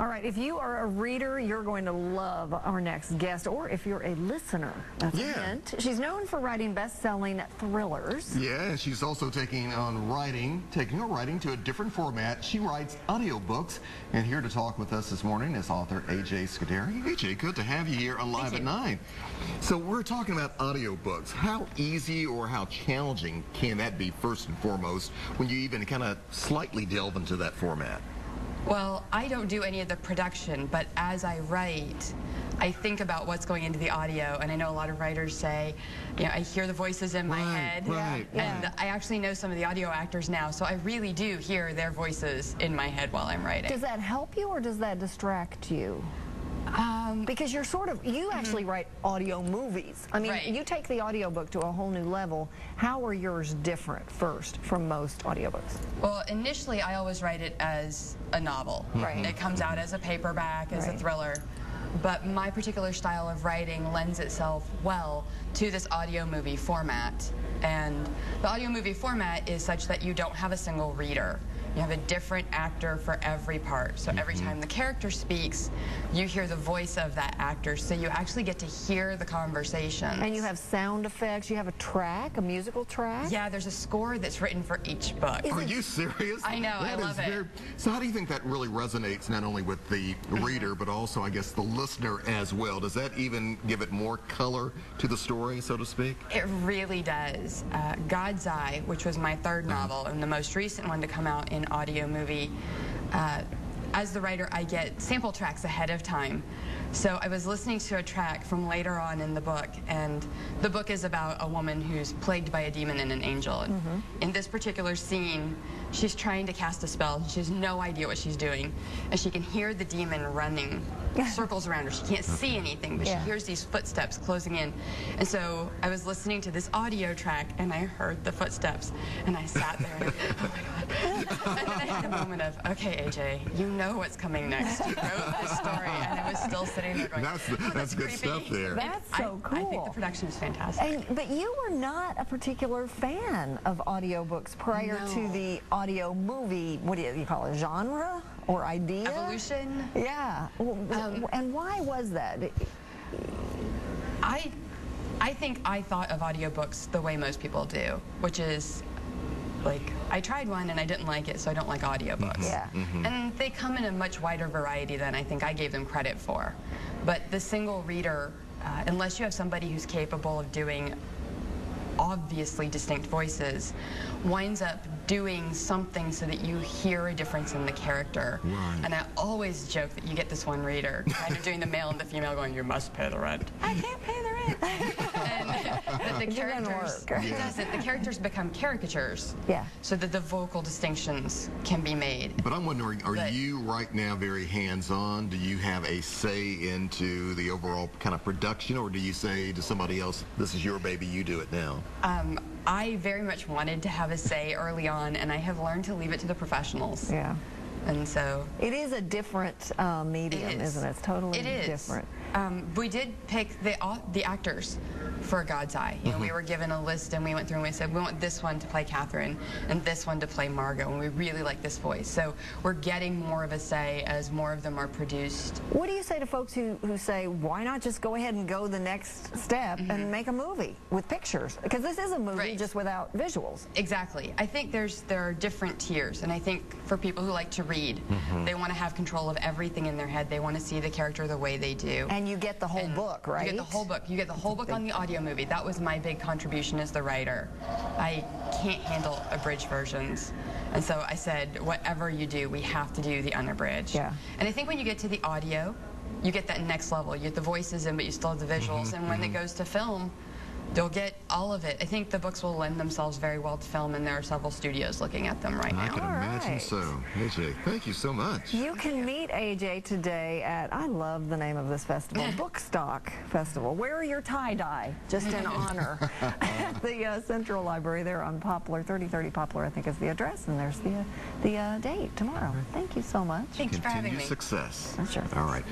All right, if you are a reader, you're going to love our next guest, or if you're a listener, that's a hint. She's known for writing best-selling thrillers. Yeah, she's also taking her writing to a different format. She writes audiobooks, and here to talk with us this morning is author A.J. Scudiere. A.J., good to have you here on Live at 9. So we're talking about audiobooks. How easy or how challenging can that be, first and foremost, when you even kind of slightly delve into that format? Well, I don't do any of the production, but as I write, I think about what's going into the audio, and I know a lot of writers say, you know, I hear the voices in my head, and I actually know some of the audio actors now, so I really do hear their voices in my head while I'm writing. Does that help you, or does that distract you? Because you're you actually write audio movies. I mean, you take the audiobook to a whole new level. How are yours different, first, from most audiobooks? Well, initially, I always write it as a novel. It comes out as a paperback, as a thriller. But my particular style of writing lends itself well to this audio movie format. And the audio movie format is such that you don't have a single reader. You have a different actor for every part. So every time the character speaks, you hear the voice of that actor. So you actually get to hear the conversation. And you have sound effects. You have a track, a musical track? Yeah, there's a score that's written for each book. Are you serious? I know, I love it. So how do you think that really resonates not only with the reader, but also, I guess, the listener as well? Does that even give it more color to the story, so to speak? It really does. God's Eye, which was my third novel and the most recent one to come out in audio movie, as the writer, I get sample tracks ahead of time. So I was listening to a track from later on in the book, and the book is about a woman who's plagued by a demon and an angel. And in this particular scene, she's trying to cast a spell. She has no idea what she's doing, and she can hear the demon running circles around her. She can't see anything, but she hears these footsteps closing in. And so I was listening to this audio track, and I heard the footsteps, and I sat there and I said, oh my God. And then I had a moment of, okay, AJ, you know what's coming next. You wrote this story, and I was still sitting there going, that's good stuff there. That's so cool. I think the production is fantastic. But you were not a particular fan of audiobooks prior to the audio movie, what do you call it, genre or idea? Evolution? Yeah. And why was that? I think I thought of audiobooks the way most people do, which is, like, I tried one and I didn't like it, so I don't like audiobooks. And they come in a much wider variety than I think I gave them credit for. But the single reader, unless you have somebody who's capable of doing obviously distinct voices, winds up doing something so that you hear a difference in the character. And I always joke that you get this one reader kind of doing the male and the female going, you must pay the rent. I can't pay the rent. And the characters, the characters become caricatures so that the vocal distinctions can be made. But I'm wondering, are you right now very hands-on? Do you have a say into the overall kind of production, or do you say to somebody else, this is your baby, you do it now? I very much wanted to have a say early on, and I have learned to leave it to the professionals. And so it is a different medium, isn't it? It's totally different. We did pick the actors for God's Eye. You know, we were given a list, and we went through and we said, we want this one to play Catherine and this one to play Margot, and we really like this voice. So we're getting more of a say as more of them are produced. What do you say to folks who say, why not just go ahead and go the next step and make a movie with pictures? Because this is a movie just without visuals. Exactly. I think there are different tiers, and I think for people who like to read, they want to have control of everything in their head. They want to see the character the way they do. And you get the whole book, right? You get the whole book. You get the whole book on the audio movie. That was my big contribution as the writer. I can't handle abridged versions. And so I said, whatever you do, we have to do the unabridged. And I think when you get to the audio, you get that next level. You get the voices in, but you still have the visuals. And when it goes to film, they'll get all of it. I think the books will lend themselves very well to film, and there are several studios looking at them right now. I can imagine so. AJ, thank you so much. You can meet AJ today at, I love the name of this festival, Bookstock Festival. Wear your tie-dye, just in honor, at the Central Library there on Poplar, 3030 Poplar, I think is the address, and there's the date tomorrow. Thank you so much. Thanks for having me. Continued success. Sure. All right.